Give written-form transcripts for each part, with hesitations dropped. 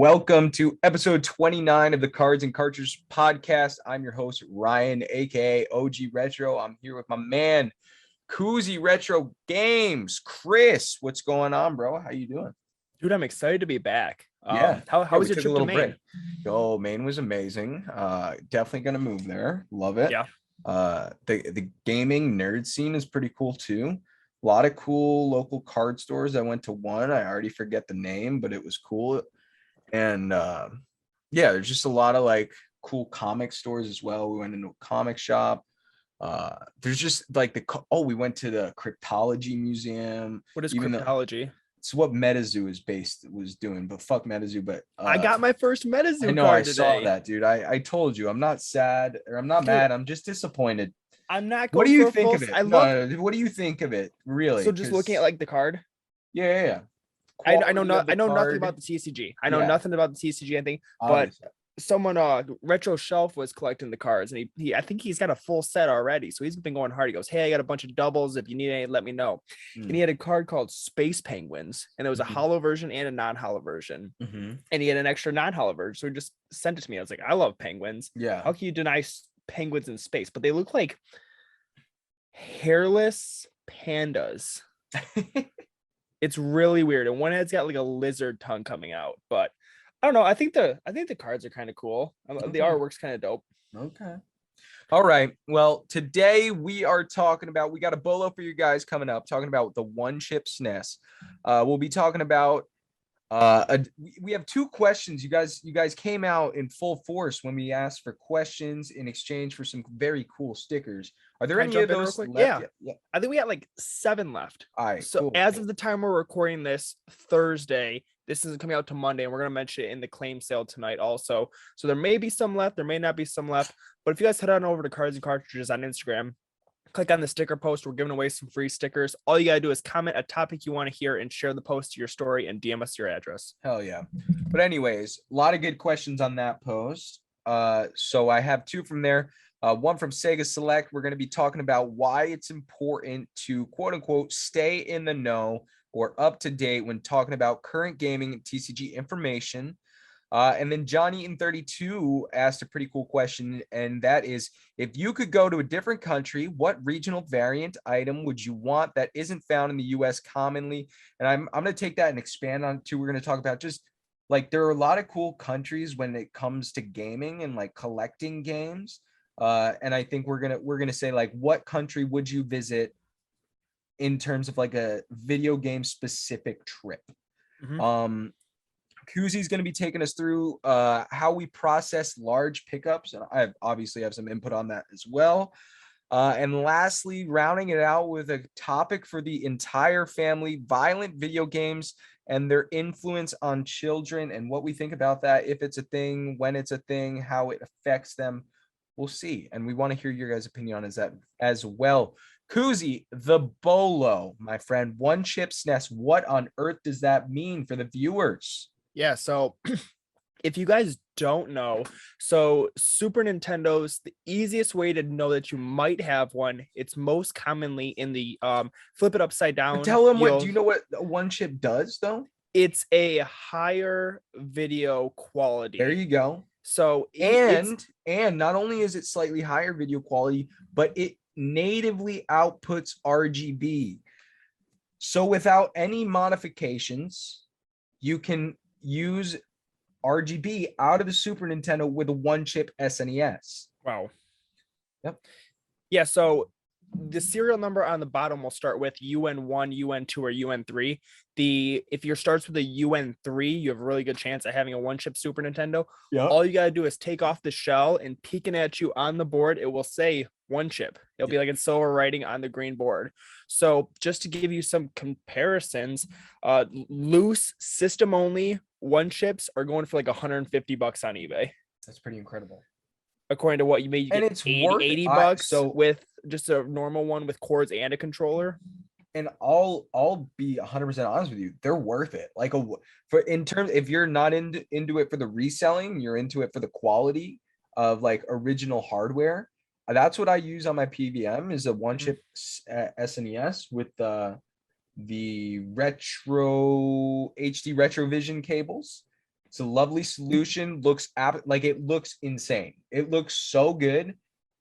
Welcome to episode 29 of the Cards and Cartridge podcast. I'm your host, Ryan, aka OG Retro. I'm here with my man, Koozie Retro Games. Chris, what's going on, bro? How you doing? Dude, I'm excited to be back. How was your trip to Maine? Break. Oh, Maine was amazing. Definitely gonna move there. Love it. Yeah. The gaming nerd scene is pretty cool too. A lot of cool local card stores. I went to one. I already forget the name, but it was cool. And there's just a lot of like cool comic stores as well. We went into a comic shop. There's just like we went to the cryptology museum. What is cryptology? It's what MetaZoo was doing, but fuck MetaZoo. But I got my first MetaZoo. I know, I saw that, dude. I told you, I'm not sad or I'm not mad. I'm just disappointed. I'm not. What do you think of it? What do you think of it, really? So just looking at like the card. Yeah. I know nothing about the TCG. I know nothing about the TCG anything, but someone Retro Shelf was collecting the cards, and he I think he's got a full set already, so he's been going hard. He goes, "Hey, I got a bunch of doubles. If you need any, let me know." And he had a card called Space Penguins, and it was a hollow version and a non-hollow version, and he had an extra non-hollow version, so he just sent it to me. I was like, "I love penguins. Yeah, how can you deny penguins in space?" But they look like hairless pandas. It's really weird, and one head's got like a lizard tongue coming out. But I don't know. I think the cards are kind of cool. The artwork's kind of dope. Okay. All right. Well, today we are talking about. We got a bolo for you guys coming up. Talking about the one chip SNES. We'll be talking about. We have two questions. You guys came out in full force when we asked for questions in exchange for some very cool stickers. Are there any of those left? Yeah. I think we got like 7 left. All right. So cool. As of the time we're recording this Thursday, this isn't coming out to Monday, and we're gonna mention it in the claim sale tonight also. So there may be some left, there may not be some left. But if you guys head on over to Cards and Cartridges on Instagram, click on the sticker post. We're giving away some free stickers. All you gotta do is comment a topic you want to hear and share the post to your story and DM us your address. Hell yeah. But anyways, a lot of good questions on that post. So I have 2 from there. One from Sega Select. We're going to be talking about why it's important to quote unquote stay in the know or up to date when talking about current gaming and TCG information. And then Johnny in 32 asked a pretty cool question, and that is, if you could go to a different country, what regional variant item would you want that isn't found in the US commonly? And I'm going to take that and expand on it too. We're going to talk about just like there are a lot of cool countries when it comes to gaming and like collecting games. And I think we're gonna say like, what country would you visit in terms of like a video game specific trip? Koozie's going to be taking us through how we process large pickups, and I obviously have some input on that as well. And lastly, rounding it out with a topic for the entire family: violent video games and their influence on children, and what we think about that, if it's a thing, when it's a thing, how it affects them. We'll see, and we want to hear your guys' opinion on that as well. Koozie, the bolo, my friend, one chip SNES. What on earth does that mean for the viewers? Yeah, so if you guys don't know, so Super Nintendo's the easiest way to know that you might have one. It's most commonly in the flip it upside down. Tell them what. Do you know what one chip does though? It's a higher video quality. There you go. So and not only is it slightly higher video quality, but it natively outputs RGB. So without any modifications, you can use RGB out of the Super Nintendo with a one chip SNES. Wow. Yep. Yeah, so the serial number on the bottom will start with UN1, UN2, or UN3. If your starts with a UN3, you have a really good chance of having a one-chip Super Nintendo. Yeah. All you got to do is take off the shell, and peeking at you on the board, it will say one chip. It'll be like in silver writing on the green board. So just to give you some comparisons, loose system-only one chips are going for like $150 on eBay. That's pretty incredible. According to what you made, and it's $80 bucks. So with just a normal one with cords and a controller. And I'll be 100% honest with you, they're worth it. Like if you're not into it for the reselling, you're into it for the quality of like original hardware. That's what I use on my PVM is a one chip SNES with the retro HD Retrovision cables. It's a lovely solution. Like it looks insane. It looks so good,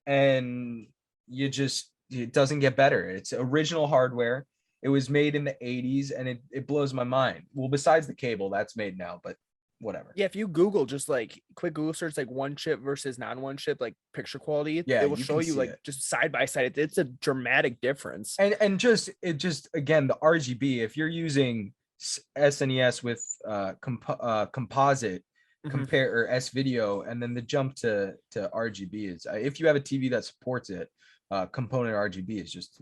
and it doesn't get better. It's original hardware. It was made in the 80s, and it blows my mind. Well, besides the cable, that's made now, but whatever. Yeah, if you Google just like quick Google search like one chip versus non-one chip, like picture quality, Yeah, it will you show can you see like it. just side by side. It's a dramatic difference. And just again, the RGB, if you're using SNES with composite compare or S video, and then the jump to RGB is, if you have a TV that supports it, component RGB is just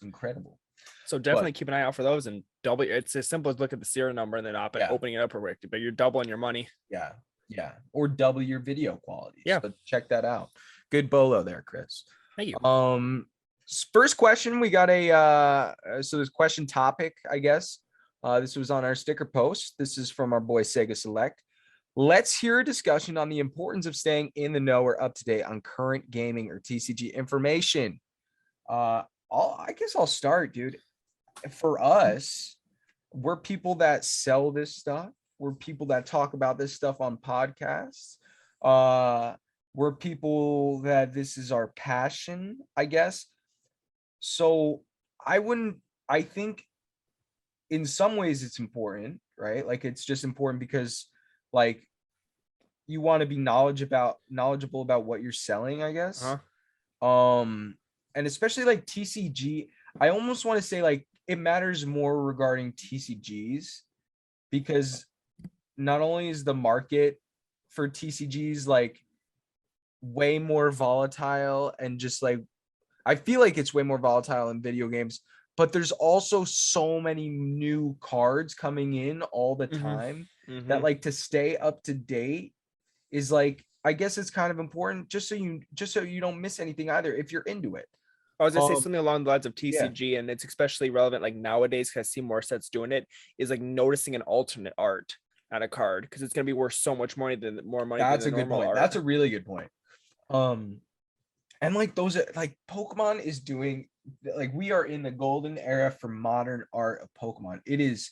incredible. So definitely keep an eye out for those, and double. It's as simple as look at the serial number and then opening it up real quick, but you're doubling your money. Yeah, or double your video quality. Yeah, so check that out. Good bolo there, Chris. Thank you. First question, we got so this question topic, I guess. This was on our sticker post. This is from our boy Sega Select. Let's hear a discussion on the importance of staying in the know or up to date on current gaming or TCG information. I guess I'll start, dude. For us, we're people that sell this stuff. We're people that talk about this stuff on podcasts. We're people that this is our passion, I guess. So I think in some ways it's important, right? Like it's just important because like you want to be knowledgeable about what you're selling, I guess. And especially like TCG, I almost want to say like it matters more regarding TCGs, because not only is the market for TCGs like way more volatile, and just like I feel like it's way more volatile in video games, but there's also so many new cards coming in all the time that like to stay up to date is like, I guess it's kind of important just so you don't miss anything either if you're into it. I was gonna say something along the lines of TCG, and it's especially relevant like nowadays because I see more sets doing it, is like noticing an alternate art on a card, because it's gonna be worth so much money than That's a good point. art. That's a really good point. And like those like Pokemon is doing, like we are in the golden era for modern art of Pokemon. It is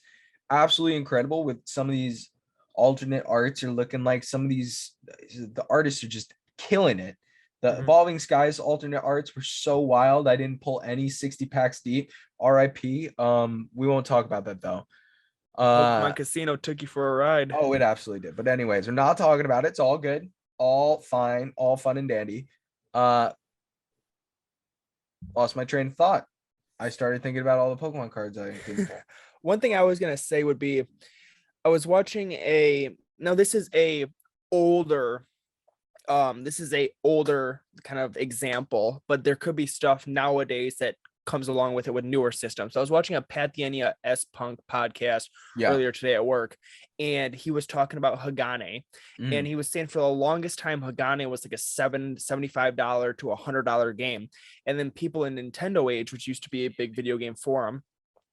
absolutely incredible with some of these alternate arts. You're looking like some of these, the artists are just killing it. The Evolving Skies alternate arts were so wild. I didn't pull any 60 packs deep. RIP. We won't talk about that though. Pokemon Casino took you for a ride. Oh, it absolutely did. But anyways, we're not talking about it. It's all good. All fine. All fun and dandy. Lost my train of thought. I started thinking about all the Pokemon cards I didn't pull. One thing I was gonna say would be, I was watching this is a older kind of example, but there could be stuff nowadays that comes along with it with newer systems. So I was watching a Pathania S-Punk podcast earlier today at work, and he was talking about Hagane, and he was saying for the longest time Hagane was like a $75 to $100 game, and then people in Nintendo Age, which used to be a big video game forum,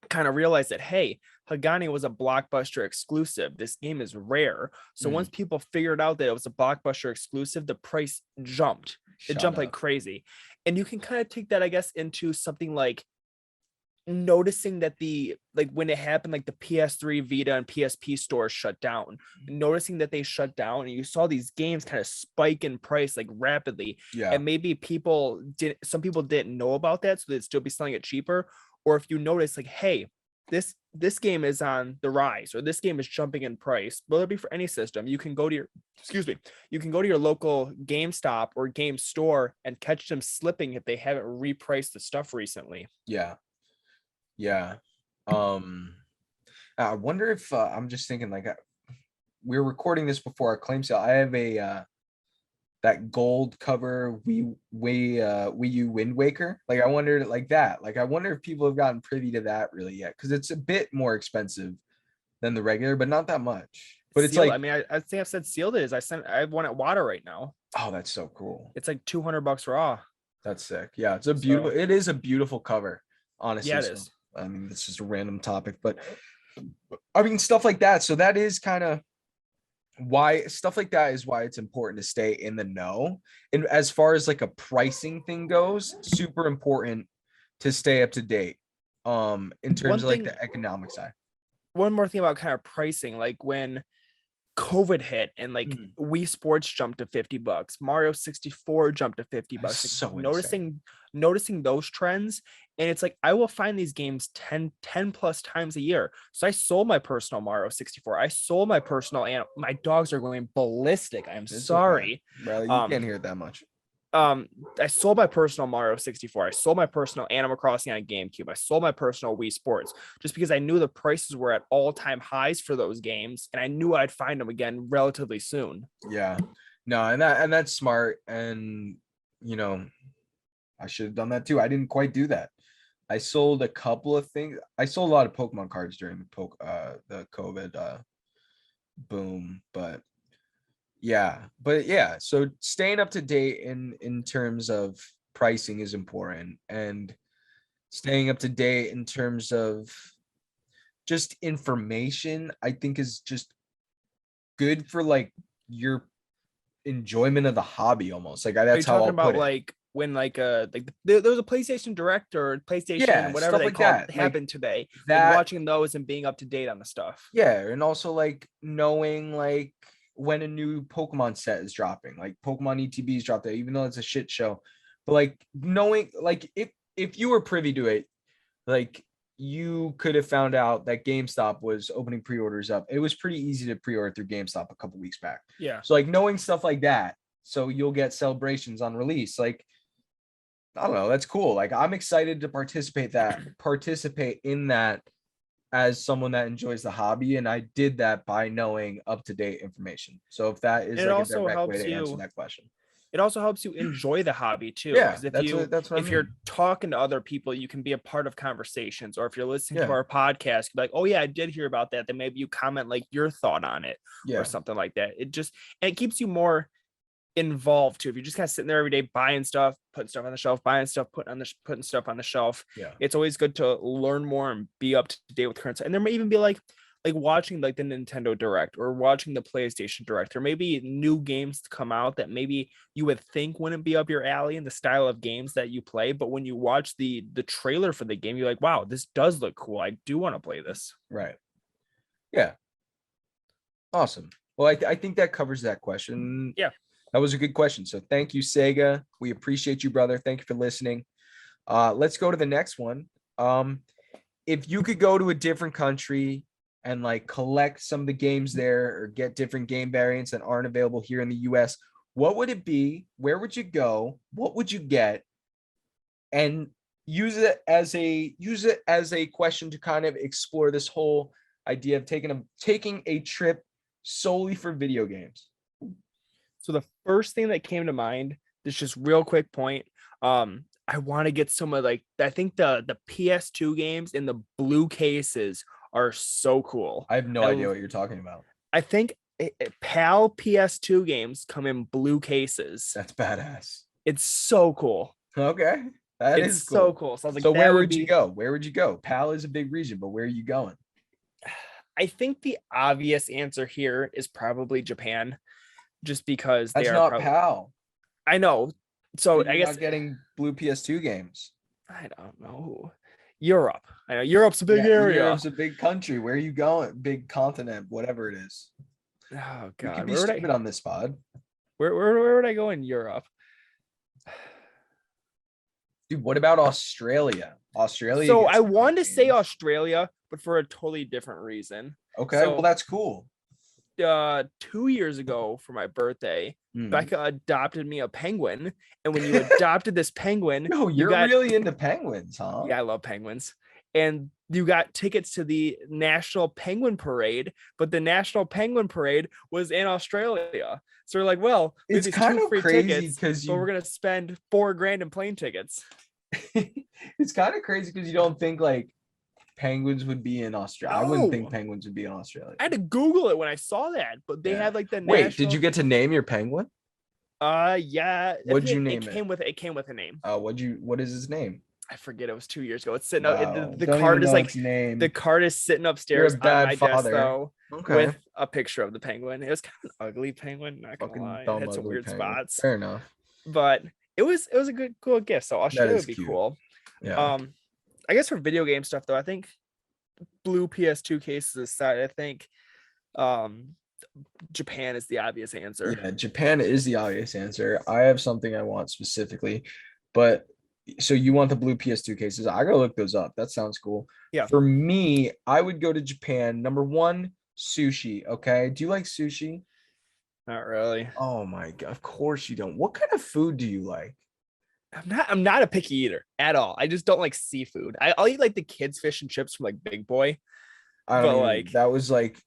kind of realized that, hey, Hagane was a Blockbuster exclusive. This game is rare. So once people figured out that it was a Blockbuster exclusive, the price jumped. It jumped like crazy. And you can kind of take that, I guess, into something like noticing that when it happened, like the PS3, Vita, and PSP stores shut down, noticing that they shut down, and you saw these games kind of spike in price like rapidly. And maybe some people didn't know about that, so they'd still be selling it cheaper. Or if you notice, like, hey, this game is on the rise, or this game is jumping in price, whether it be for any system, you can go to your local GameStop or game store and catch them slipping if they haven't repriced the stuff recently. I wonder if I'm just thinking, like, we were recording this before our claim sale. I have that gold cover Wii U Wind Waker. Like, I wondered like that. Like, I wonder if people have gotten privy to that really yet, because it's a bit more expensive than the regular, but not that much. But it's sealed. like, I mean, I think I've said sealed it is. I have one at Water right now. Oh, that's so cool. It's like $200 raw. That's sick. Yeah, it is a beautiful cover, honestly. Yeah, it is. I mean, it's just a random topic, but I mean, stuff like that. So that is kind of why stuff like that is why it's important to stay in the know. And as far as like a pricing thing goes, super important to stay up to date in terms of like the economic side. One more thing about kind of pricing, like when COVID hit and like Wii Sports jumped to $50, Mario 64 jumped to $50. That's Like, so insane. noticing those trends. And it's like, I will find these games 10 plus times a year. So I sold my personal Mario 64. I sold my personal, and my dogs are going ballistic. I'm sorry. Okay. Bro, you can't hear it that much. I sold my personal Mario 64. I sold my personal Animal Crossing on GameCube. I sold my personal Wii Sports just because I knew the prices were at all-time highs for those games, and I knew I'd find them again relatively soon. Yeah, no, and that's smart. And you know, I should have done that too. I didn't quite do that. I sold a couple of things. I sold a lot of Pokemon cards during the COVID boom, but yeah, so staying up to date in terms of pricing is important, and staying up to date in terms of just information, I think, is just good for like your enjoyment of the hobby almost. Like that's how I'll about put it. Like when like there was a PlayStation Direct or PlayStation whatever they call it happened today. Like watching those and being up to date on the stuff. Yeah, and also like knowing like when a new Pokemon set is dropping, like Pokemon ETBs dropped there, even though it's a shit show. But like knowing, like if you were privy to it, like you could have found out that GameStop was opening pre-orders up. It was pretty easy to pre-order through GameStop a couple weeks back. Yeah. So like knowing stuff like that, so you'll get celebrations on release. Like, I don't know, that's cool. Like I'm excited to participate in that as someone that enjoys the hobby, and I did that by knowing up-to-date information. So if that is like a direct way to answer that question. It also helps you enjoy the hobby too. Yeah, because if you're talking to other people, you can be a part of conversations. Or if you're listening to our podcast, you're like, oh yeah, I did hear about that. Then maybe you comment like your thought on it or something like that. And it keeps you more involved too. If you're just kind of sitting there every day buying stuff, putting stuff on the shelf, buying stuff, putting stuff on the shelf. Yeah, it's always good to learn more and be up to date with current stuff. And there may even be like watching like the Nintendo Direct or watching the PlayStation Direct, or maybe new games to come out that maybe you would think wouldn't be up your alley in the style of games that you play, but when you watch the trailer for the game, you're like, wow, this does look cool. I do want to play this. Right. Yeah. Awesome. Well, I think that covers that question. Yeah. That was a good question. So thank you, Sega. We appreciate you, brother. Thank you for listening. Let's go to the next one. If you could go to a different country and like collect some of the games there or get different game variants that aren't available here in the US, what would it be? Where would you go? What would you get? And use it as a question to kind of explore this whole idea of taking a trip solely for video games. So the first thing that came to mind, this just real quick point. I want to get some of like, I think the PS2 games in the blue cases are so cool. I have no idea what you're talking about. I think PAL PS2 games come in blue cases. That's badass. It's so cool. Okay. It's cool. So cool. So I was like, so where would you go? Where would you go? PAL is a big region, but where are you going? I think the obvious answer here is probably Japan, just because that's not PAL. I know. So I guess not getting blue PS2 games. I don't know. Europe. I know Europe's a big area. Europe's a big country. Where are you going? Big continent, whatever it is. Oh God, you could be stupid on this pod. Where would I go in Europe? Dude, what about Australia? Australia. So I wanted to say Australia, but for a totally different reason. Okay, well that's cool. 2 years ago for my birthday, Becca adopted me a penguin, and when you adopted this penguin, you're really into penguins, huh? Yeah, I love penguins. And you got tickets to the National Penguin Parade, but the National Penguin Parade was in Australia. So we're like, well, it's kind of crazy because we're gonna spend $4,000 in plane tickets. It's kind of crazy because you don't think like penguins would be in Australia. No. I wouldn't think penguins would be in Australia. I had to Google it when I saw that, but they had like the Wait, did you get to name your penguin? Yeah. What'd you name it? It came with a name. What is his name? I forget. It was 2 years ago. It's sitting up. The card is like the card is sitting upstairs on my desk though, with a picture of the penguin. It was kind of an ugly penguin, not gonna lie. It had some weird spots. Fair enough. But it was a good cool gift. So Australia would be cool. Yeah. I guess for video game stuff though, I think blue PS2 cases aside, I think Japan is the obvious answer. Yeah, Japan is the obvious answer. I have something I want specifically, but so you want the blue PS2 cases? I gotta look those up. That sounds cool. Yeah. For me, I would go to Japan. Number one, sushi. Okay. Do you like sushi? Not really. Oh my God. Of course you don't. What kind of food do you like? I'm not a picky eater at all. I just don't like seafood. I'll eat like the kids fish and chips from like Big Boy, I don't but even, like that was like,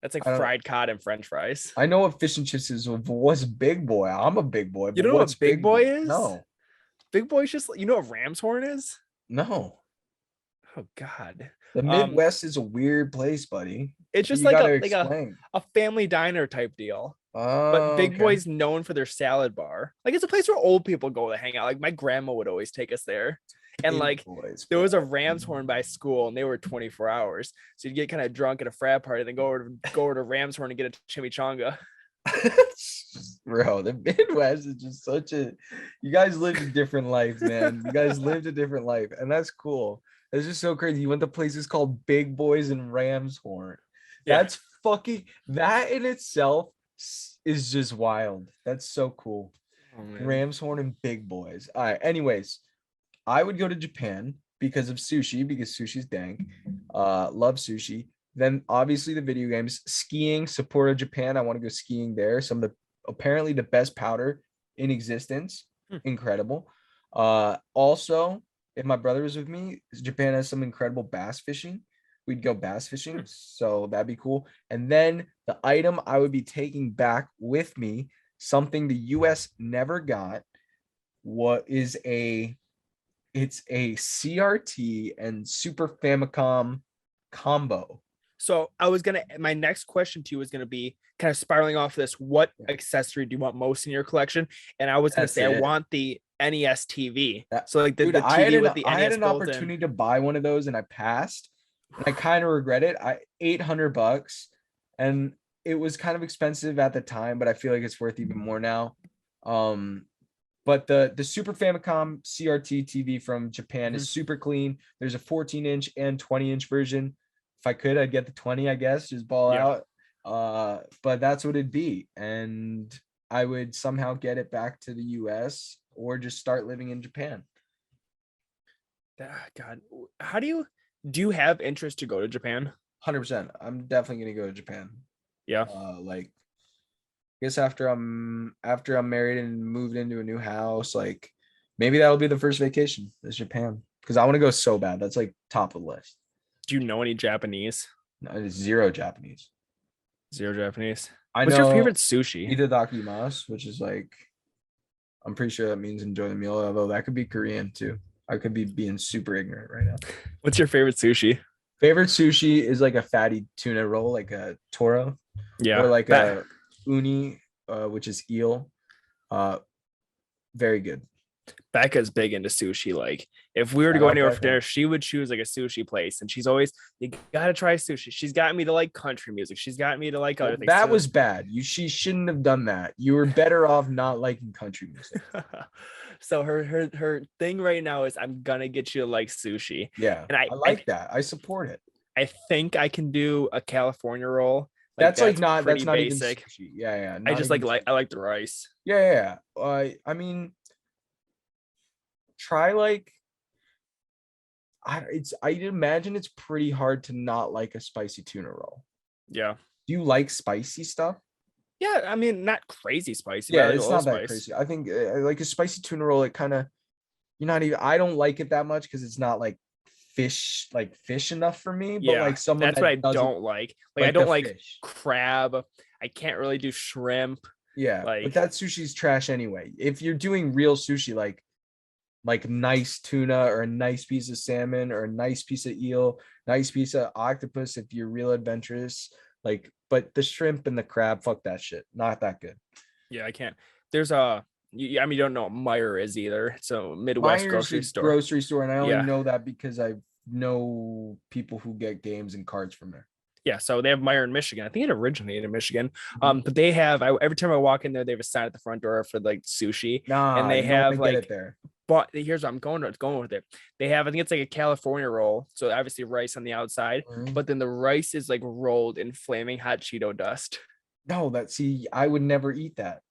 that's like I don't, fried cod and French fries. I know what fish and chips is. What's Big Boy? I'm a big boy, You but don't know what's what Big Boy is? No, Big Boy's just you know what ram's horn is? no. Oh God. The Midwest is a weird place, buddy. It's just You like gotta a explain. a family diner type deal. But Oh, Big okay. Boy's known for their salad bar. Like it's a place where old people go to hang out. Like my grandma would always take us there. And Big like boys, there was a bro. Rams horn by school and they were 24 hours. So you'd get kind of drunk at a frat party, then go over to Rams horn and get a chimichanga. Bro, the Midwest is just such a, you guys lived a different life, man. You guys lived a different life, and that's cool. It's just so crazy. You went to places called Big Boys and Ramshorn. Yeah. That's fucking, that in itself is just wild. That's so cool. Oh, Ramshorn and Big Boys. All right. Anyways, I would go to Japan because of sushi, because sushi's dang. Love sushi. Then obviously the video games, skiing, support of Japan. I want to go skiing there. Some of the apparently the best powder in existence. Incredible. Also, if my brother was with me, Japan has some incredible bass fishing. We'd go bass fishing, so that'd be cool. And then the item I would be taking back with me, something the US never got, it's a CRT and Super Famicom combo. So my next question to you was gonna be kind of spiraling off this. What accessory do you want most in your collection? And I was gonna say I want the NES TV. So like the TV with the NES I had an built in. opportunity to buy one of those and I passed. And I kind of regret it. $800, and it was kind of expensive at the time, but I feel like it's worth even more now. But the Super Famicom CRT TV from Japan is super clean. There's a 14-inch and 20-inch version. If I could, I'd get the 20, I guess, just ball out. But that's what it'd be. And I would somehow get it back to the US or just start living in Japan. God, how do you have interest to go to Japan? 100%. I'm definitely gonna go to Japan. Yeah. Like, I guess after I'm married and moved into a new house, like maybe that'll be the first vacation is Japan, because I want to go so bad. That's like top of the list. Do you know any Japanese? No, it's zero Japanese. Zero Japanese. What's your favorite sushi? Itadakimasu, which is like, I'm pretty sure that means enjoy the meal, although that could be Korean too. I could be being super ignorant right now. What's your favorite sushi? Favorite sushi is like a fatty tuna roll, like a toro. Yeah. Or like a uni, which is eel. Very good. Becca's big into sushi. Like if we were to go anywhere for dinner, she would choose like a sushi place, and she's always, you gotta try sushi. She's got me to like country music. She's got me to like other things. That was bad. She shouldn't have done that. You were better off not liking country music. So her thing right now is, I'm gonna get you to like sushi. Yeah, and I like that. I support it. I think I can do a California roll. That's not basic. Even yeah. I just I like the rice. Yeah. I mean, try like, I'd imagine it's pretty hard to not like a spicy tuna roll. Yeah. Do you like spicy stuff? Yeah, I mean, not crazy spicy. Yeah, it's not that crazy. I think like a spicy tuna roll, it kind of, I don't like it that much because it's not like fish enough for me. But like someone that's what I don't like. Like I don't like crab. I can't really do shrimp. Yeah, but that sushi's trash anyway. If you're doing real sushi, like nice tuna or a nice piece of salmon or a nice piece of eel, nice piece of octopus, if you're real adventurous, but the shrimp and the crab, fuck that shit. Not that good. Yeah, I can't. There's you don't know what Meijer is either. It's a Midwest Meijer's grocery store. And I only know that because I know people who get games and cards from there. Yeah, so they have Meyer in Michigan. I think it originated in Michigan. Mhm. But they have every time I walk in there, they have a sign at the front door for like sushi, and Nah, they you don't want have to get it like. there. But here's what I'm going with it. They have, I think it's like a California roll, so obviously rice on the outside, Mhm. but then the rice is like rolled in flaming hot Cheeto dust. No, I would never eat that.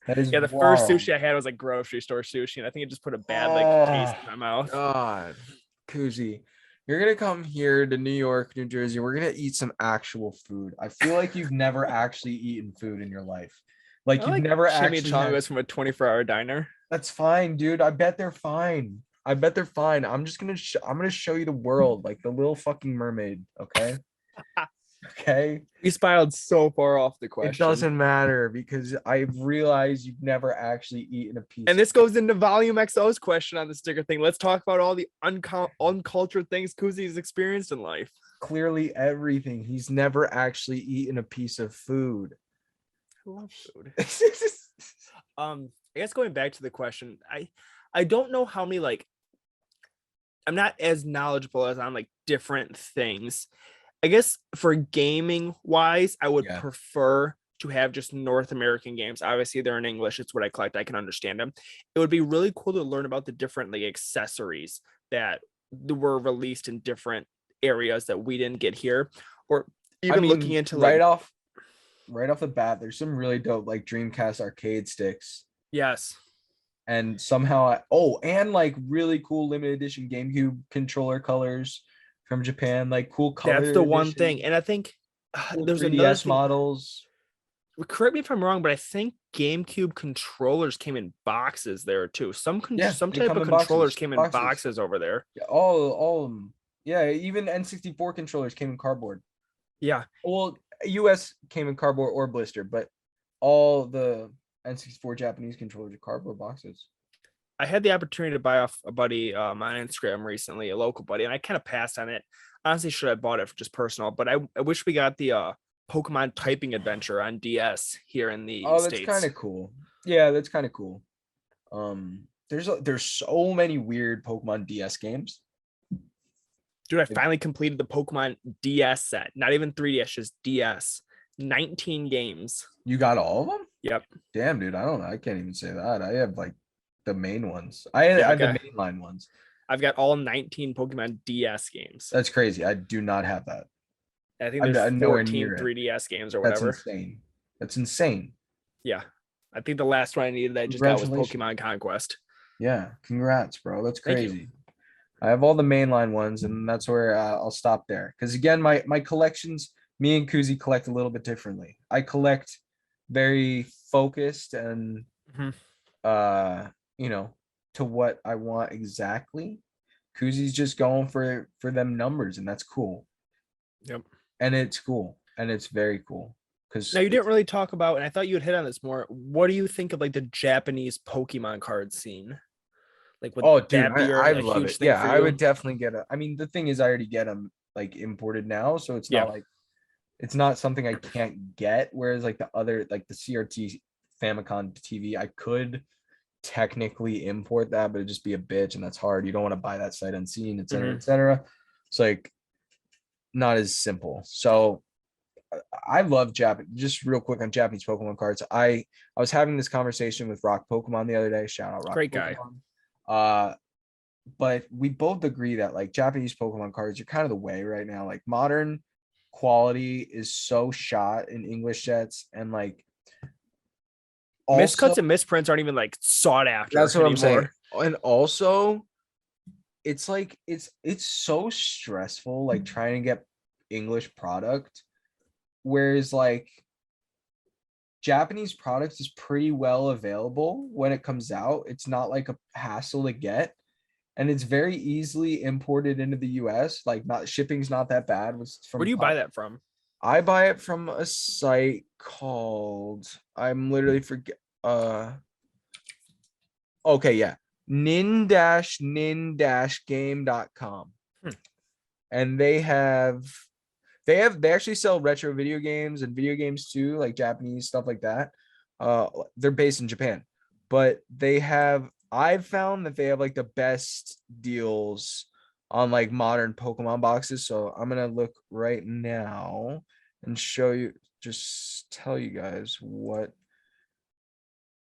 That is Yeah, the first wild. sushi I had was like grocery store sushi, and I think it just put a bad like taste Oh in my mouth. God, Kuzi, you're gonna come here to New York, New Jersey. We're gonna eat some actual food. I feel like you've never actually eaten food in your life. Like I you've like never actually had. chimichangas from a 24-hour diner. That's fine, dude. I bet they're fine. I bet they're fine. I'm gonna show you the world, like the little fucking mermaid. Okay. Okay. We spiraled so far off the It question. doesn't matter because I've realized you've never actually eaten a piece And of this goes into Volume XO's question on the sticker thing. Let's talk about all the uncultured things Kuzi's experienced in life. clearly everything. He's never actually eaten a piece of food. I love food. I guess going back to the question, I don't know how many like I'm not as knowledgeable as on like different things. I guess for gaming wise, I would Yeah. prefer to have just North American games. Obviously, they're in English. It's what I collect. I can understand them. It would be really cool to learn about the different like accessories that were released in different areas that we didn't get here, or even looking into like right off the bat, there's some really dope like Dreamcast arcade sticks. yes, And somehow and like really cool limited edition GameCube controller colors from Japan, like cool that's color the one thing. edition, And I think cool there's another 3DS thing. models. Correct me if I'm wrong, but I think GameCube controllers came in boxes there too. Yeah, Some they type come of in controllers boxes. came in Boxes. boxes over there. Yeah, all of them. Yeah, even N64 controllers came in cardboard. Yeah, Well, US came in cardboard or blister, but all the N64 Japanese controllers are cardboard boxes. I had the opportunity to buy off a buddy on Instagram recently, a local buddy, and I kind of passed on it. Honestly, should have bought it for just personal, but I wish we got the Pokemon typing adventure on DS here in the Oh, that's kind States. of cool. Yeah, that's kind of cool. There's so many weird Pokemon DS games. Dude, I finally completed the Pokemon DS set. Not even 3DS, just DS. 19 games. You got all of them? Yep. Damn, dude. I don't know. I can't even say that. I have like the main ones. I Yeah, have the mainline ones. I've got all 19 Pokemon DS games. That's crazy. I do not have that. I think there's I'm nowhere 14 near it. 3DS games or That's whatever. insane. That's insane. Yeah. I think the last one I needed that I just got was Pokemon Conquest. Yeah. Congrats, bro. That's Thank you. crazy. I have all the mainline ones, and that's where I'll stop there. Because again, my collections, me and Kuzi collect a little bit differently. I collect very focused and Mhm. you know, to what I want exactly. Kuzi's just going for them numbers, and that's cool. Yep. And it's cool, and it's very cool. Because Now you didn't really talk about, and I thought you would hit on this more. What do you think of like the Japanese Pokemon card scene? Like, would oh, dude, that be I a love huge it. thing Yeah, for I you? would definitely get a. I mean, the thing is, I already get them like imported now, so it's Yeah. not like it's not something I can't get. Whereas like the other, like the CRT Famicom TV, I could technically import that, but it'd just be a bitch, and that's hard. You don't want to buy that sight unseen, et cetera, et cetera. It's like not as simple. So I love Japan. Just real quick on Japanese Pokemon cards. I was having this conversation with Rock Pokemon the other day. Shout out Rock Great Pokemon. guy. But we both agree that like Japanese Pokemon cards are kind of the way right now. Like modern quality is so shot in English sets, and like Miscuts and misprints aren't even like sought after. That's what anymore. I'm saying. And also, it's like it's so stressful, like trying to get English product, whereas like Japanese products is pretty well available when it comes out. It's not like a hassle to get, and it's very easily imported into the US. Like not shipping's not that bad. Where do you buy that from? I buy it from a site called I'm literally forget okay, yeah. Nin Dash game.com. And they actually sell retro video games and video games too, like Japanese stuff like that. They're based in Japan, but I've found that they have like the best deals on like modern Pokemon boxes. So I'm gonna look right now and show you, just tell you guys what.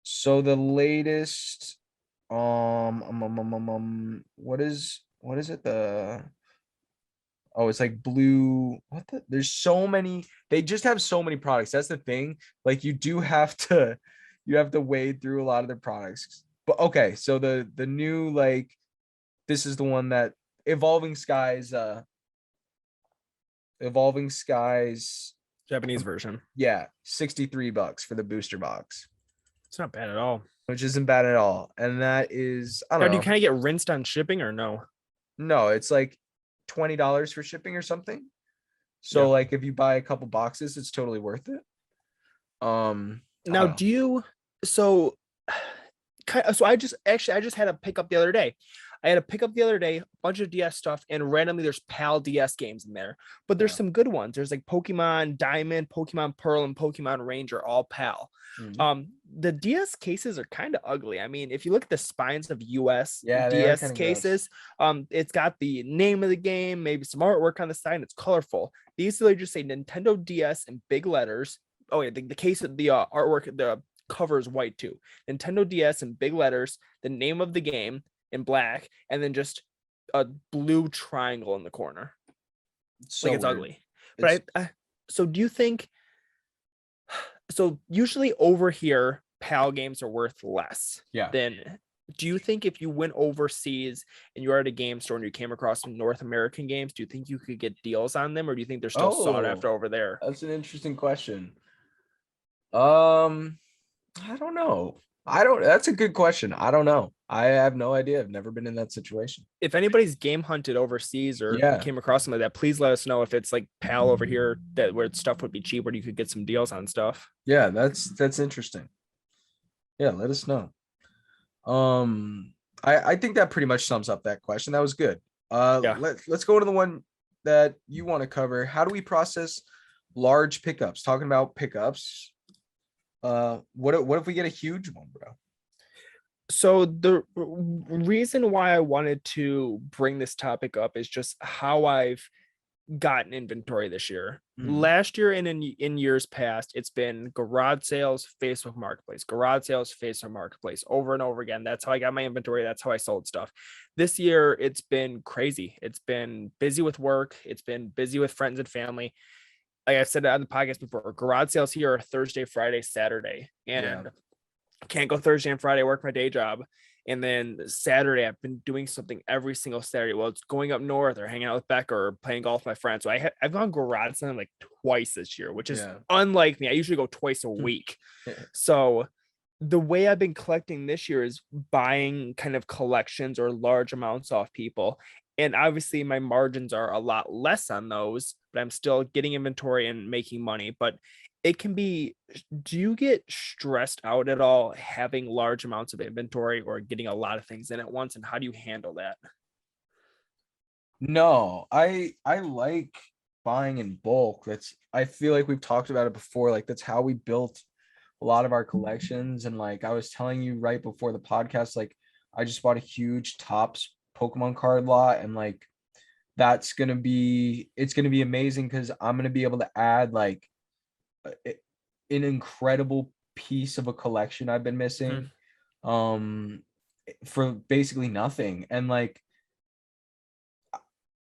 So the latest, what is it? Oh, it's like blue. There's so many. They just have so many products. That's the thing. Like you have to wade through a lot of their products. But okay, so the new, like, this is the one that Evolving Skies. Japanese version. Yeah, $63 for the booster box, It's not bad at all. which isn't bad at all. And that is, I Now, don't do you know. kind of get rinsed on shipping or no? No, it's like $20 for shipping or something. So Yep. like if you buy a couple boxes, it's totally worth it. I Now, don't know. do you so so I just had a pickup the other day. I had a pickup the other day, a bunch of DS stuff, and randomly there's PAL DS games in there. But there's some good ones. There's like Pokemon Diamond, Pokemon Pearl, and Pokemon Ranger, all PAL. Mhm. The DS cases are kind of ugly. I mean, if you look at the spines of US Yeah, they are DS kind of gross. cases, it's got the name of the game, maybe some artwork on the side, and it's colorful. These literally just say Nintendo DS in big letters. Oh yeah, the case of the artwork, the cover is white too. Nintendo DS in big letters, the name of the game in black, and then just a blue triangle in the corner. So Like it's weird. ugly. But so do you think? So usually over here, PAL games are worth less. Yeah. Than. Do you think if you went overseas and you were at a game store and you came across some North American games, do you think you could get deals on them, or do you think they're still sought after over there? That's an interesting question. I don't know. That's a good question. I don't know. I have no idea. I've never been in that situation. If anybody's game hunted overseas or Yeah. came across some of that, please let us know if it's like PAL over here that where stuff would be cheap, where you could get some deals on stuff. Yeah, that's interesting. Yeah, let us know. I think that pretty much sums up that question. That was good. Yeah. Let's go to the one that you want to cover. How do we process large pickups? Talking about pickups. What if we get a huge one, bro? So the reason why I wanted to bring this topic up is just how I've gotten inventory this year. Last year and in years past, it's been garage sales, Facebook Marketplace, garage sales, Facebook Marketplace, over and over again. That's how I got my inventory. That's how I sold stuff. This year, it's been crazy. It's been busy with work. It's been busy with friends and family. Like I said on the podcast before, garage sales here are Thursday, Friday, Saturday, and can't go Thursday and Friday, work my day job. And then Saturday, I've been doing something every single Saturday. Well, it's going up north or hanging out with Becca or playing golf with my friends. So I've gone garage selling like twice this year, which is unlike me. I usually go twice a week. So the way I've been collecting this year is buying kind of collections or large amounts off people. And obviously my margins are a lot less on those, but I'm still getting inventory and making money. But it can be, do you get stressed out at all having large amounts of inventory or getting a lot of things in at once? And how do you handle that? No, I like buying in bulk. I feel like we've talked about it before. Like that's how we built a lot of our collections. And like I was telling you right before the podcast, like I just bought a huge Topps Pokemon card lot, and like it's gonna be amazing because I'm gonna be able to add like an incredible piece of a collection I've been missing for basically nothing. And like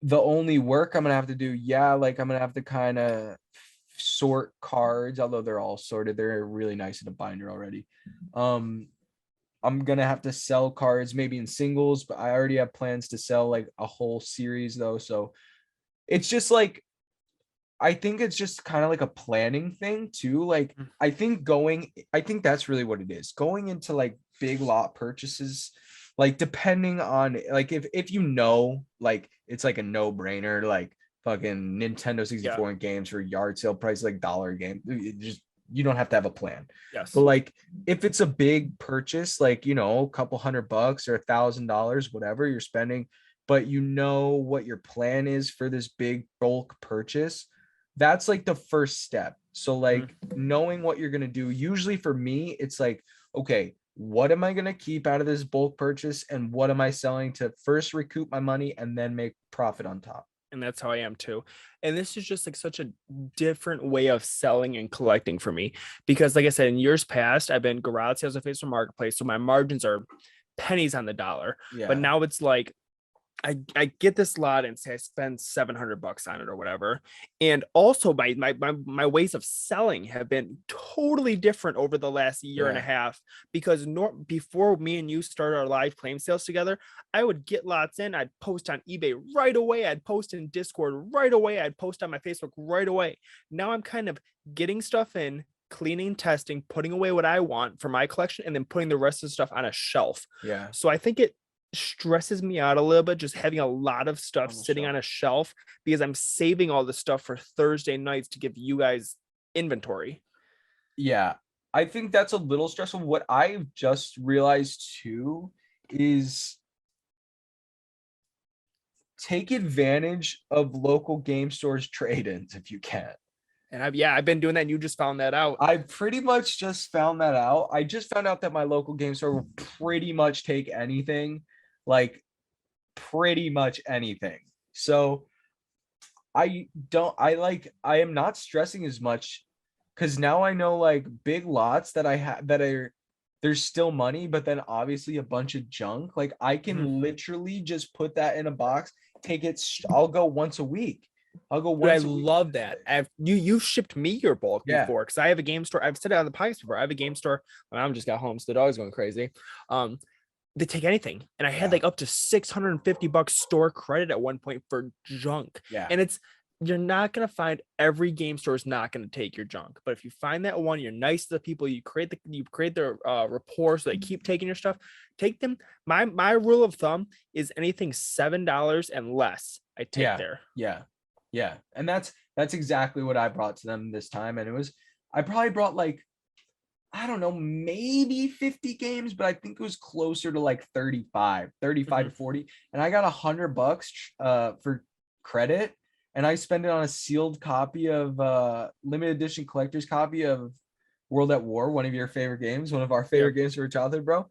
the only work I'm gonna have to do, like I'm gonna have to kind of sort cards, although they're all sorted. They're really nice in a binder already. I'm gonna have to sell cards maybe in singles, but I already have plans to sell like a whole series though. So it's just like I think it's just kind of like a planning thing too. Like I think that's really what it is. Going into like big lot purchases, like depending on like if you know, like it's like a no-brainer, like fucking Nintendo 64 games for yard sale price, like dollar game. You don't have to have a plan. Yes. But like if it's a big purchase, like a couple $100 or $1,000, whatever you're spending, but you know what your plan is for this big bulk purchase, that's like the first step. So like knowing what you're going to do, usually for me, it's like, okay, what am I going to keep out of this bulk purchase and what am I selling to first recoup my money and then make profit on top. And that's how I am too. And this is just like such a different way of selling and collecting for me, because like I said, in years past, I've been garage sales on Facebook Marketplace, so my margins are pennies on the dollar. Yeah. But now it's like I get this lot and say I spend $700 on it or whatever. And also my ways of selling have been totally different over the last year and a half, because before me and you started our live claim sales together, I would get lots in, I'd post on eBay right away, I'd post in Discord right away, I'd post on my Facebook right away. Now I'm kind of getting stuff in, cleaning, testing, putting away what I want for my collection, and then putting the rest of the stuff on a shelf. Yeah. So I think it stresses me out a little bit just having a lot of stuff sitting on a shelf, because I'm saving all the stuff for Thursday nights to give you guys inventory. Yeah, I think that's a little stressful. What I've just realized too is take advantage of local game stores trade-ins if you can. And I've been doing that, and you just found that out. I pretty much just found that out. I just found out that my local game store will pretty much take anything, like pretty much anything. So I am not stressing as much, because now I know like big lots that I have that are, there's still money, but then obviously a bunch of junk. Like I can literally just put that in a box, take it. I'll go once a week. I'll go once. I love that. You've shipped me your bulk before, because I have a game store. I've said it on the podcast before. I have a game store. My mom just got home, so the dog's going crazy. They take anything, and I had like up to $650 store credit at one point for junk. Yeah, and you're not gonna find every game store is not gonna take your junk, but if you find that one, you're nice to the people. You create their rapport, so they keep taking your stuff. Take them. My rule of thumb is anything $7 and less, I take there. Yeah, and that's exactly what I brought to them this time. And I probably brought like, I don't know, maybe 50 games, but I think it was closer to like 35 to 40. And I got $100 for credit, and I spent it on a sealed copy of limited edition collector's copy of World at War, one of your favorite games, one of our favorite games for childhood, bro.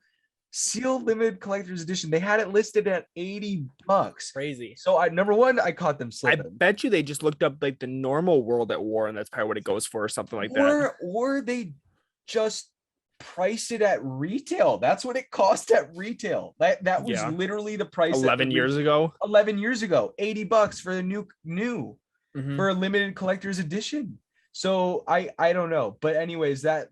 Sealed limited collector's edition. They had it listed at $80. Crazy. So number one, I caught them slipping. I bet you they just looked up like the normal World at War, and that's probably what it goes for, or something like that. Or they just priced it at retail. That's what it cost at retail. That was literally the price 11 years ago. $80 for the new for a limited collector's edition. So I don't know, but anyways, that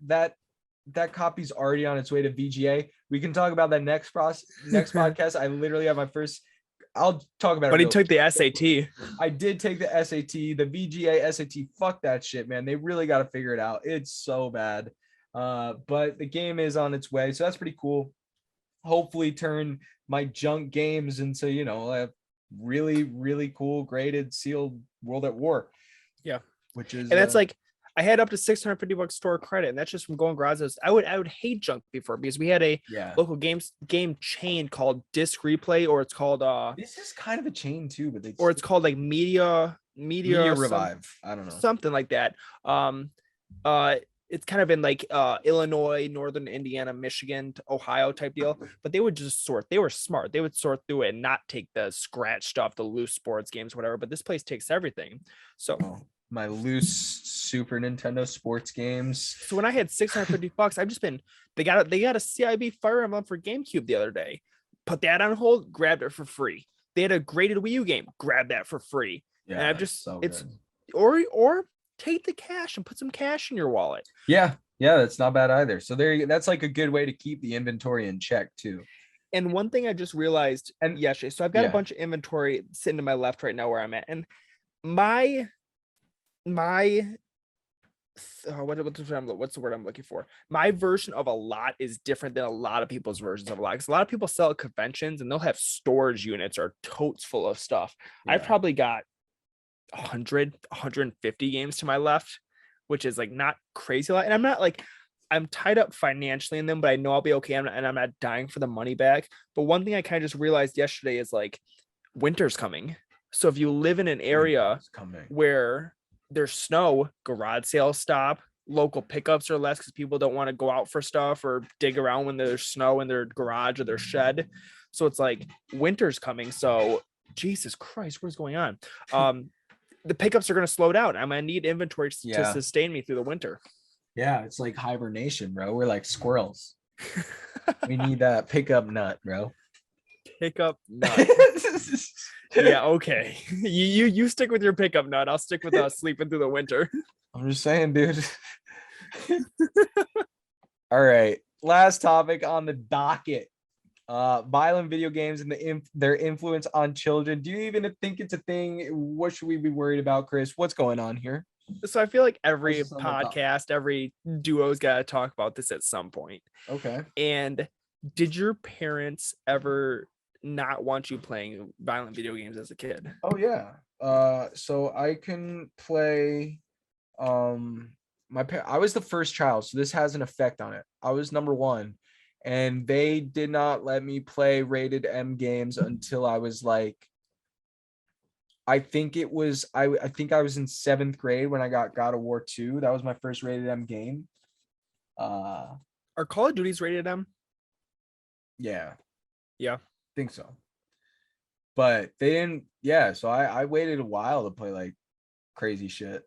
copy's already on its way to VGA. We can talk about that next podcast. I literally have my first. I'll talk about it. But he took the SAT. I did take the SAT, the VGA SAT. Fuck that shit, man. They really got to figure it out. It's so bad. But the game is on its way, so that's pretty cool. Hopefully turn my junk games into, a really, really cool graded sealed World at War. Yeah. Which is, and that's like, I had up to $650 store credit, and that's just from going garages. I would hate junk before, because we had a local game chain called Disc Replay, or it's called this is kind of a chain too, but it's called like Media Revive. I don't know, something like that. It's kind of in like Illinois, Northern Indiana, Michigan, Ohio type deal. But they would just sort. They were smart. They would sort through it and not take the scratch stuff, the loose sports games, whatever. But this place takes everything. So my loose Super Nintendo sports games. So when I had $650, I've just been. They got a CIB Fire Emblem for GameCube the other day. Put that on hold. Grabbed it for free. They had a graded Wii U game. Grabbed that for free. Yeah, and I've just or take the cash and put some cash in your wallet. Yeah, that's not bad either. So that's like a good way to keep the inventory in check too. And one thing I just realized, yesterday, so I've got a bunch of inventory sitting to my left right now where I'm at, and what's the word I'm looking for? My version of a lot is different than a lot of people's versions of a lot. Because a lot of people sell at conventions and they'll have storage units or totes full of stuff. Yeah. I've probably got 150 games to my left, which is like not crazy a lot. And I'm not like, I'm tied up financially in them, but I know I'll be okay. I'm not dying for the money back. But one thing I kind of just realized yesterday is like, winter's coming. So if you live in an area where there's snow, garage sales stop, local pickups are less because people don't want to go out for stuff or dig around when there's snow in their garage or their shed. So it's like winter's coming. So Jesus Christ, what's going on? The pickups are going to slow down. I'm going to need inventory to sustain me through the winter. Yeah, it's like hibernation, bro. We're like squirrels. We need that pickup nut, bro. Pickup nut. Yeah, okay. You stick with your pickup nut. I'll stick with sleeping through the winter. I'm just saying, dude. All right. Last topic on the docket. Violent video games and their influence on children. Do you even think it's a thing? What should we be worried about, Chris? What's going on here? So I feel like every podcast, every duo's got to talk about this at some point. Okay. And did your parents ever not want you playing violent video games as a kid? Oh yeah. So I can play. I was the first child, so this has an effect on it. I was number one, and they did not let me play rated M games until I was like, I think I was in 7th grade when I got God of War 2. That was my first rated M game. Are Call of Duty's rated M? Yeah. Yeah. I think so. But they didn't, so I waited a while to play like crazy shit.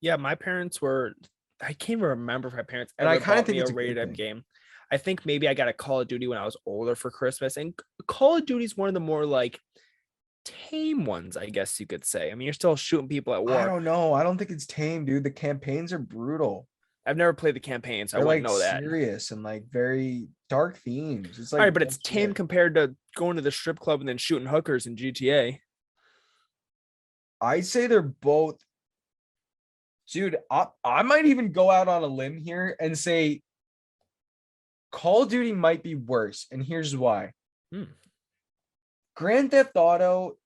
Yeah, my parents were, I can't even remember if my parents ever and I kind of think it's a rated M game. I think maybe I got a Call of Duty when I was older for Christmas. And Call of Duty is one of the more like tame ones, I guess you could say. I mean, you're still shooting people at war. I don't know. I don't think it's tame, dude. The campaigns are brutal. I've never played the campaign, so I wouldn't know that. Serious and like very dark themes. It's like, all right, but it's tame compared to going to the strip club and then shooting hookers in GTA. I'd say they're both. Dude, I might even go out on a limb here and say Call of Duty might be worse, and here's why. Grand Theft Auto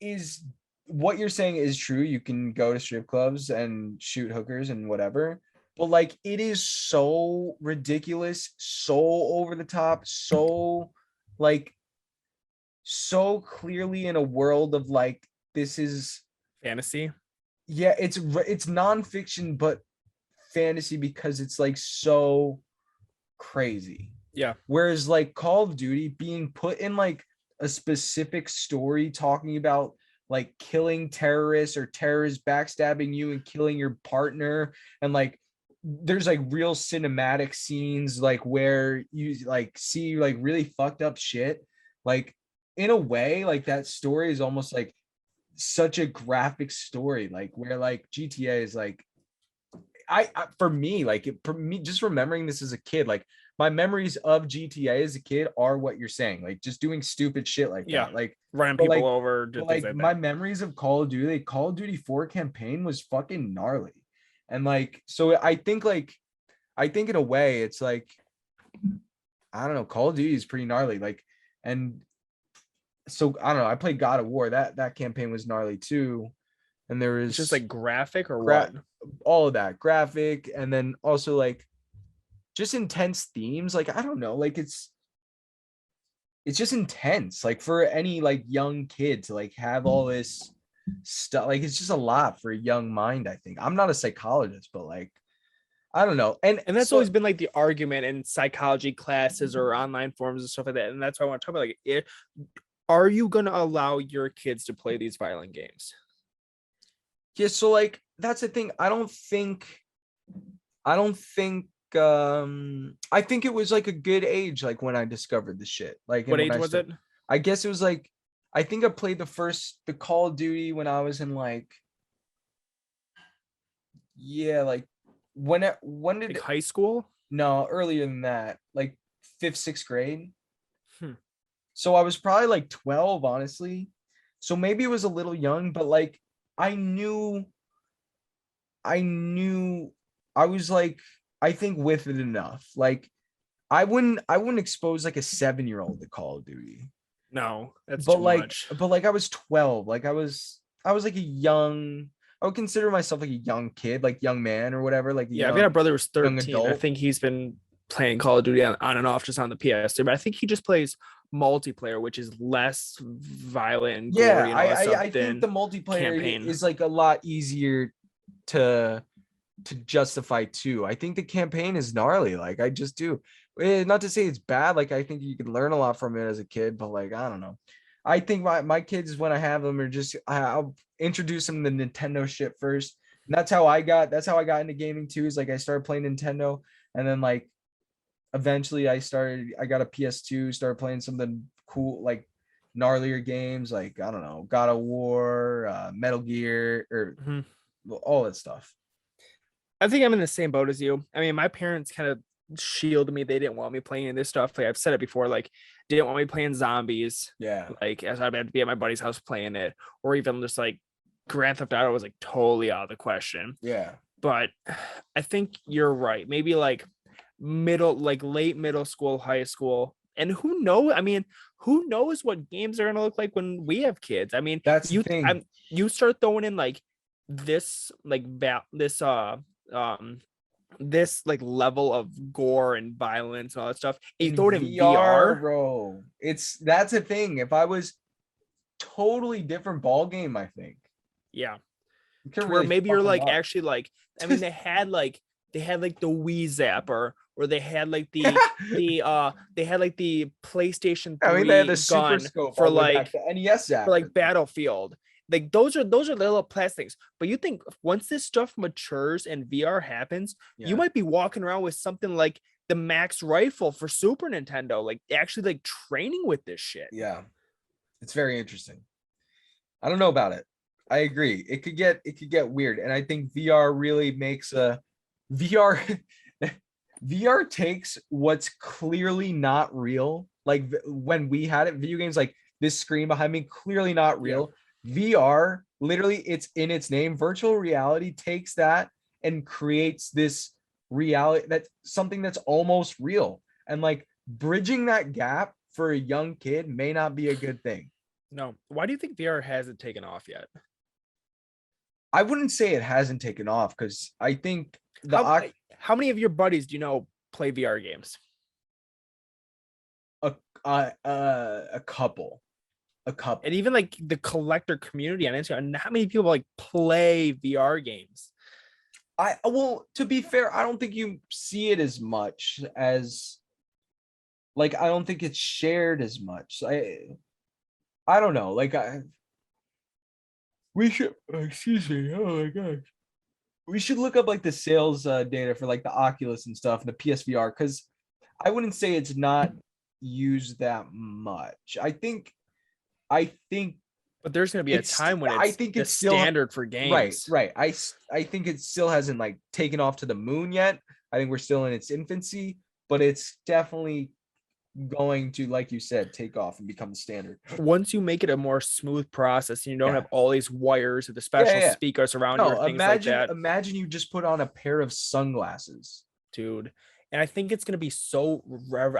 is, what you're saying is true. You can go to strip clubs and shoot hookers and whatever, but like it is so ridiculous, so over the top, so like so clearly in a world of like, this is fantasy. Yeah, it's nonfiction, but fantasy because it's like so crazy. Yeah. Whereas like Call of Duty being put in like a specific story talking about like killing terrorists or terrorists backstabbing you and killing your partner, and like there's like real cinematic scenes like where you like see like really fucked up shit. Like in a way, like that story is almost like such a graphic story, like where like GTA is like, for me just remembering this as a kid, like my memories of GTA as a kid are what you're saying, like just doing stupid shit like that, like running people over, like my memories of Call of Duty 4 campaign was fucking gnarly. And like, so I think in a way it's like, I don't know, Call of Duty is pretty gnarly, like, and so I don't know, I played God of War, that campaign was gnarly too. And there was just like graphic or what, all of that graphic, and then also like just intense themes, like I don't know, like it's just intense, like for any like young kid to like have all this stuff, like it's just a lot for a young mind. I think, I'm not a psychologist, but like I don't know, and that's always been like the argument in psychology classes or online forums and stuff like that, and that's why I want to talk about like are you going to allow your kids to play these violent games? Yeah, so like that's the thing. I think I think it was like a good age, like when I discovered the shit. Like what age was it? I guess it was like, I think I played the Call of Duty when I was in like, like when did like high school? No, earlier than that, like 5th, 6th grade. So I was probably like 12, honestly. So maybe it was a little young, but like I knew I was like, I think with it enough. Like I wouldn't expose like a 7-year-old to Call of Duty. No, that's too much. But like I was 12. Like I was like I would consider myself like a young kid, like young man or whatever. Like I've got a brother who's 13. I think he's been playing Call of Duty on and off just on the PS3, but I think he just plays multiplayer, which is less violent and gory. I think the multiplayer campaign is like a lot easier to to justify two. I think the campaign is gnarly. Like I just do. Not to say it's bad. Like I think you can learn a lot from it as a kid, but like I don't know. I think my kids, when I have them, are just I'll introduce them to Nintendo shit first. And that's how I got into gaming too. Is like I started playing Nintendo, and then like eventually I got a PS2, started playing something cool, like gnarlier games, like I don't know, God of War, Metal Gear, or all that stuff. I think I'm in the same boat as you. I mean, my parents kind of shielded me. They didn't want me playing this stuff. Like I've said it before, like didn't want me playing zombies. Yeah. Like as I'd have to be at my buddy's house playing it, or even just like Grand Theft Auto was like totally out of the question. Yeah. But I think you're right. Maybe like late middle school, high school. And who knows? I mean, who knows what games are gonna look like when we have kids? I mean, that's the thing. You start throwing in like this this like level of gore and violence and all that stuff. And you throw it in VR, bro. That's a thing. If I was totally different ball game, I think. Yeah. Where really maybe you're like actually like, I mean, they had like the Wii Zapper, or they had like the PlayStation 3 I mean, they had the gun Super Scope for like the NES Zapper. For like Battlefield. Like those are the little plastic things. But you think once this stuff matures and VR happens, you might be walking around with something like the Max rifle for Super Nintendo, like actually like training with this shit. Yeah. It's very interesting. I don't know about it. I agree. It could get weird. And I think VR really makes VR VR takes what's clearly not real. Like when we had it, video games like this screen behind me, clearly not real. VR, literally, it's in its name. Virtual reality takes that and creates this reality, that's something that's almost real. And like bridging that gap for a young kid may not be a good thing. No. Why do you think VR hasn't taken off yet? I wouldn't say it hasn't taken off, because I think how many of your buddies do you know play VR games? A couple. And even like the collector community on Instagram, how many people like play VR games? Well, to be fair, I don't think you see it as much as, like, I don't think it's shared as much. I don't know. Like we should, excuse me. Oh my gosh. We should look up like the sales data for like the Oculus and stuff, and the PSVR, because I wouldn't say it's not used that much. I think but there's going to be a time when I think it's still standard for games. Right. I think it still hasn't like taken off to the moon yet. I think we're still in its infancy, but it's definitely going to, like you said, take off and become the standard. Once you make it a more smooth process and you don't have all these wires with the special speakers around you or things like that. Imagine you just put on a pair of sunglasses. Dude. And I think it's going to be so rare.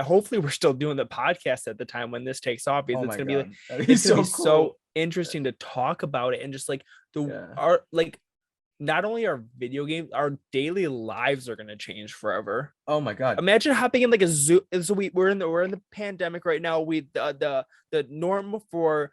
Hopefully we're still doing the podcast at the time when this takes off, because it's going to be so interesting to talk about it. And just like not only our video games, our daily lives are going to change forever. Oh my God. Imagine hopping in like a Zoom. So we're in the pandemic right now. The norm for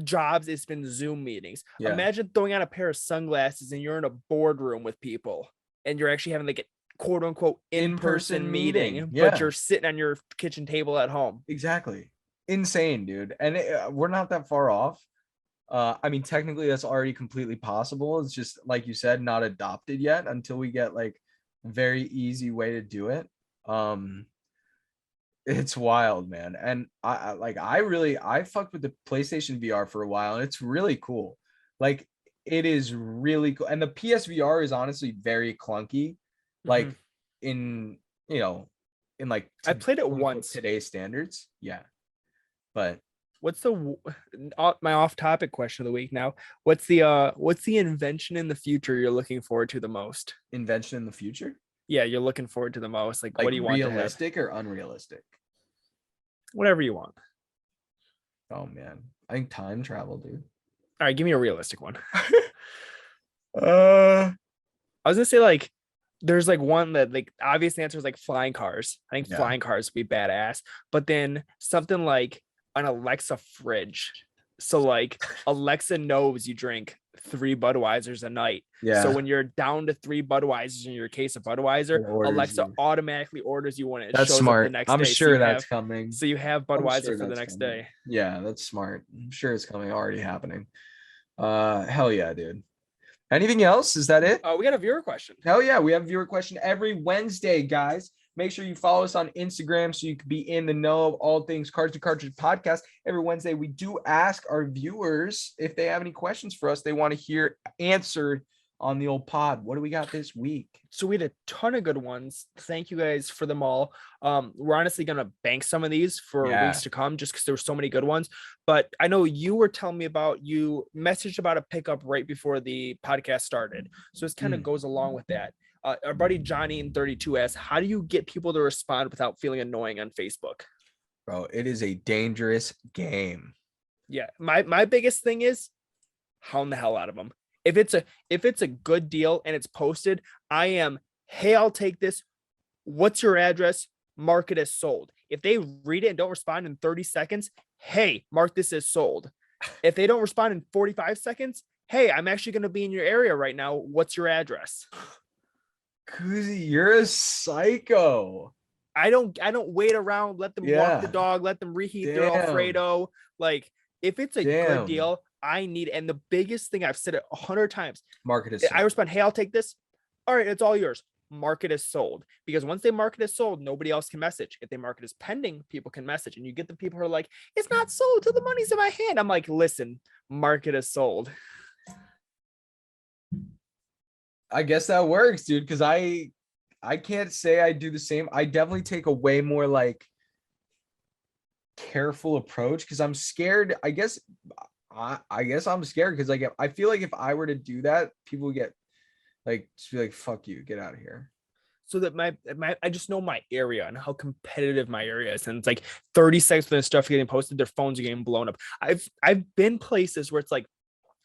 jobs, it's been Zoom meetings. Imagine throwing on a pair of sunglasses and you're in a boardroom with people and you're actually having like a quote unquote in-person meeting, but you're sitting on your kitchen table at home. Exactly. Insane, dude. And we're not that far off. I mean, technically that's already completely possible. It's just, like you said, not adopted yet until we get like a very easy way to do it. It's wild, man. And I fucked with the PlayStation VR for a while, and it's really cool. Like it is really cool. And the PSVR is honestly very clunky. Like in like I played it once. Today's standards. Yeah. But what's my off-topic question of the week now? What's the invention in the future you're looking forward to the most? Invention in the future? Yeah, you're looking forward to the most. Like what do you want? Realistic or unrealistic? Whatever you want. Oh man. I think time travel, dude. All right, give me a realistic one. I was gonna say like there's like one that like obvious answer is like flying cars. I think flying cars would be badass. But then something like an Alexa fridge. So like Alexa knows you drink 3 Budweisers a night. Yeah. So when you're down to 3 Budweisers in your case of Budweiser, Alexa automatically orders you one. It that's shows smart. up the next I'm day. sure that's coming. So you have Budweiser for the next day. Yeah, that's smart. I'm sure it's coming. Already happening. Hell yeah, dude. Anything else? Is that it? We got a viewer question. Hell yeah, we have a viewer question every Wednesday, guys. Make sure you follow us on Instagram so you can be in the know of all things Cards and Cartridge podcast. Every Wednesday, we do ask our viewers if they have any questions for us they want to hear answered on the old pod. What do we got this week? So we had a ton of good ones. Thank you guys for them all. We're honestly going to bank some of these for weeks to come just because there were so many good ones. But I know you were telling me you messaged about a pickup right before the podcast started. So this kind of goes along with that. Our buddy Johnny in 32 asks, how do you get people to respond without feeling annoying on Facebook? Bro, it is a dangerous game. Yeah. My biggest thing is hound the hell out of them. If it's a good deal and it's posted, I am, hey, I'll take this. What's your address? Mark it as sold. If they read it and don't respond in 30 seconds, hey, mark this as sold. If they don't respond in 45 seconds, hey, I'm actually going to be in your area right now. What's your address? Kuzi, you're a psycho. I don't wait around. Let them walk the dog. Let them reheat their Alfredo. Like, if it's a good deal, I need, and the biggest thing, I've said it 100 times. Market is sold. I respond, hey, I'll take this. All right, it's all yours. Market is sold. Because once they mark it as sold, nobody else can message. If they mark it as pending, people can message. And you get the people who are like, it's not sold till the money's in my hand. I'm like, listen, market is sold. I guess that works, dude, because I can't say I do the same. I definitely take a way more like careful approach because I'm scared. I guess I'm scared because like I feel like if I were to do that, people would get like just be like, fuck you, get out of here. So that I just know my area and how competitive my area is. And it's like 30 seconds for this stuff getting posted, their phones are getting blown up. I've been places where it's like,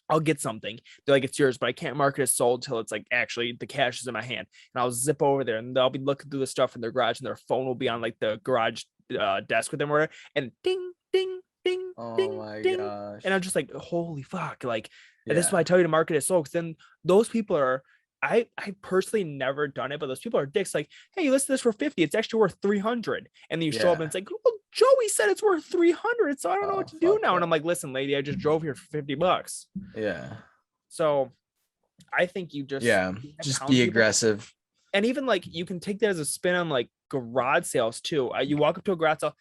I'll get something. They're like, it's yours, but I can't mark it as sold till it's like actually the cash is in my hand. And I'll zip over there and they'll be looking through the stuff in their garage and their phone will be on like the garage desk with them or and ding, ding, ding, ding, ding. Gosh. And I'm just like, holy fuck. Like, this is why I tell you to market it as sold. Because then those people are, I personally never done it, but those people are dicks. Like, hey, you listed this for 50. It's actually worth 300. And then you show up and it's like, well, Joey said it's worth 300. So I don't know what to do now. And I'm like, listen, lady, I just drove here for $50. Yeah. So I think you just, just be aggressive. And even like, you can take that as a spin on like garage sales too. You walk up to a garage sale.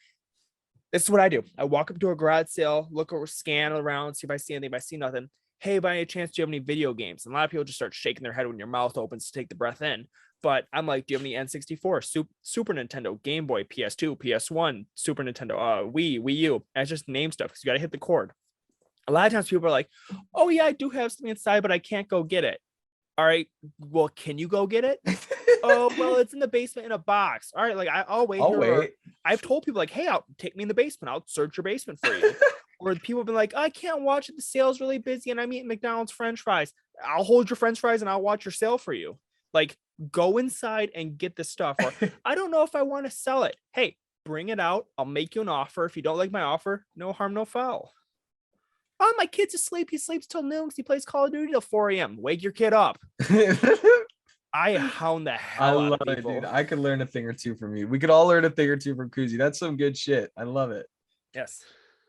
This is what I do. I walk up to a garage sale, look over, scan around, see if I see anything. If I see nothing, hey, by any chance, do you have any video games? And a lot of people just start shaking their head when your mouth opens to take the breath in. But I'm like, do you have any N64, Super Nintendo, Game Boy, PS2, PS1, Super Nintendo, Wii U? And it's just name stuff because you got to hit the cord. A lot of times people are like, oh yeah, I do have something inside, but I can't go get it. All right, well, can you go get it? Oh, well, it's in the basement in a box. All right, like I'll wait. I'll wait. I've told people like, hey, take me in the basement. I'll search your basement for you. Or people have been like, I can't watch it. The sale's really busy and I'm eating McDonald's French fries. I'll hold your French fries and I'll watch your sale for you. Like, go inside and get the stuff. Or I don't know if I want to sell it. Hey, bring it out. I'll make you an offer. If you don't like my offer, no harm, no foul. Oh, my kid's asleep. He sleeps till noon because he plays Call of Duty till 4 a.m. Wake your kid up. I hound the hell out of people. Dude. I could learn a thing or two from you. We could all learn a thing or two from Kuzi. That's some good shit. I love it. Yes.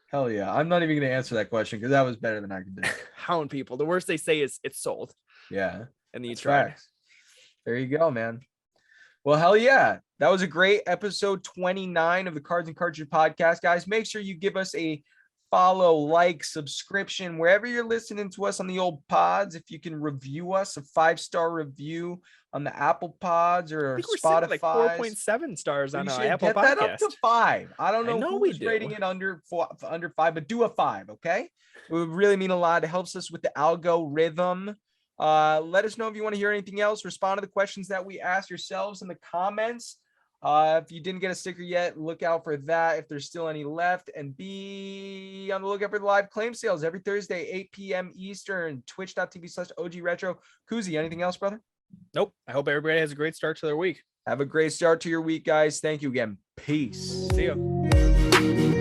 Hell yeah. I'm not even going to answer that question because that was better than I could do. Hound people. The worst they say is it's sold. Yeah. And then you try. There you go, man. Well, hell yeah. That was a great episode 29 of the Cards and Cartridge podcast, guys. Make sure you give us a follow, like, subscription, wherever you're listening to us on the old pods. If you can review us, a 5-star review on the Apple Pods or Spotify. Like 4.7 stars on Apple Podcast. Get that up to 5. I don't know who's rating it under 5, but do a 5, okay? It would really mean a lot. It helps us with the algorithm. Let us know if you want to hear anything else. Respond to the questions that we asked yourselves in the comments. If you didn't get a sticker yet, look out for that if there's still any left, and be on the lookout for the live claim sales every Thursday, 8 p.m. Eastern, twitch.tv/OG Retro. Kuzi, anything else, brother? Nope. I hope everybody has a great start to their week. Have a great start to your week, guys. Thank you again. Peace. See ya.